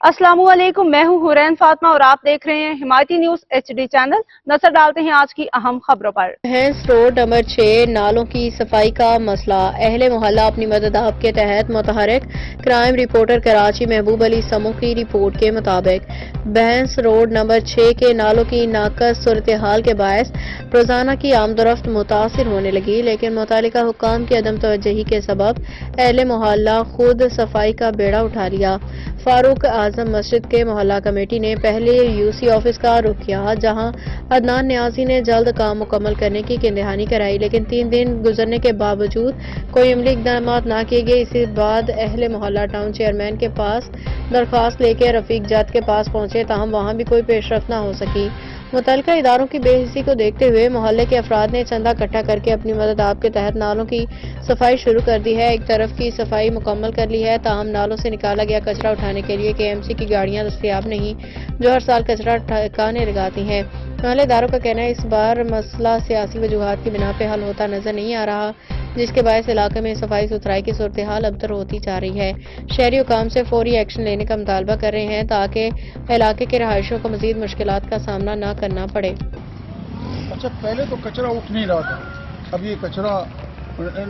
अस्सलामुअलैकुम, मैं हूं हुरैन फातिमा और आप देख रहे हैं हिमायती न्यूज HD चैनल। नजर डालते हैं आज की अहम खबरों पर। भैंस रोड नंबर 6 नालों की सफाई का मसला। अहले मोहल्ला अपनी मदद आप के तहत मुतहरिक। क्राइम रिपोर्टर कराची महबूब अली समू की रिपोर्ट के मुताबिक भैंस रोड नंबर 6 के नालों की नाकस सूरत हाल के बायस रोजाना की आमदोरफ्त मुतासिर होने लगी, लेकिन मुतालिका हुक्काम की अदम तवज्जुही के सबब अहले मोहल्ला खुद सफाई का बेड़ा उठा लिया। फारूक आजम मस्जिद के मोहल्ला कमेटी ने पहले UC ऑफिस का रुख किया, जहां अदनान न्याजी ने जल्द काम मुकम्मल करने की दहानी कराई, लेकिन 3 दिन गुजरने के बावजूद कोई अमली इकदाम न किए गए। इसी बाद अहले मोहल्ला टाउन चेयरमैन के पास दरख्वास्त लेकर रफीक जत के पास पहुंचे, ताहम वहां भी कोई पेशरफ्त न हो सकी। मुतल्लिका इदारों की बेहिसी को देखते हुए मोहल्ले के अफराद ने चंदा इकट्ठा करके अपनी मदद आप के तहत नालों की सफाई शुरू कर दी है। एक तरफ की सफाई मुकम्मल कर ली है, ताहम नालों से निकाला गया कचरा उठाने के लिए KMC की गाड़ियां दस्तयाब नहीं, जो हर साल कचरा ठिकाने लगाती हैं। मोहल्लेदारों का कहना है इस बार मसला सियासी वजूहात की बिना पे हल होता नजर नहीं आ रहा, जिसके बायस इलाके में सफाई सुथराई की सूरत हाल अबतर होती जा रही है। शहरी हुकाम से फौरी एक्शन लेने का मुतालबा कर रहे हैं, ताकि इलाके के रहायशों को मजीद मुश्किलात का सामना न करना पड़े। अच्छा, पहले तो कचरा उठ नहीं रहा था, अब ये कचरा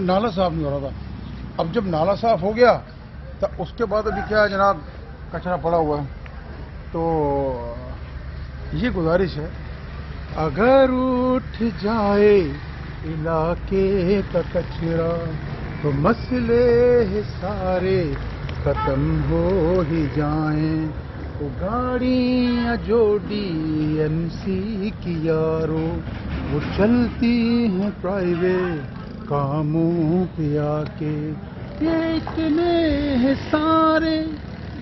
नाला साफ नहीं हो रहा था। अब जब नाला साफ हो गया तो उसके बाद अभी क्या है जनाब, कचरा पड़ा हुआ है। तो ये गुजारिश है, अगर उठ जाए इलाके का कचरा तो मसले सारे खत्म हो ही जाएं। वो गाड़ियाँ जो DMC की यारो वो चलती हैं प्राइवेट कामों पे आके। ये इतने सारे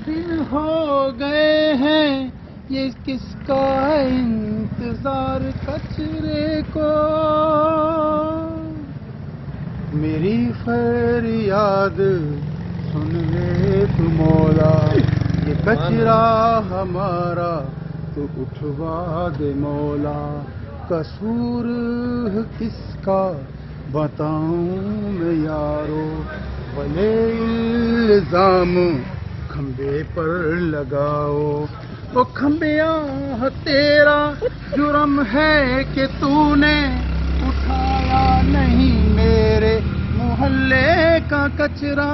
दिन हो गए हैं, ये किसका इंतजार कचरे को। मेरी फरियाद सुन ले तू मौला, ये कचरा हमारा तो उठवा दे मौला। कसूर किसका बताऊं मैं यारो, भले इल्जाम खंबे पर लगाओ। ओ खंबिया तेरा जुर्म है कि तूने उठाया नहीं मेरे मोहल्ले का कचरा।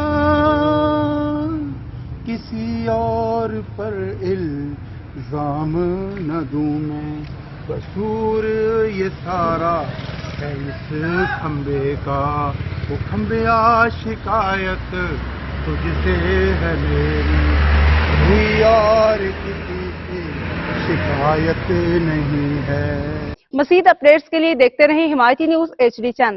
किसी और पर इल्जाम न दूं मैं, कसूर ये सारा है इस खंबे का। वो खंबिया शिकायत तुझसे है मेरी, कोई और किसी की शिकायत नहीं है। मज़ीद अपडेट्स के लिए देखते रहें हिमायती न्यूज HD चैनल।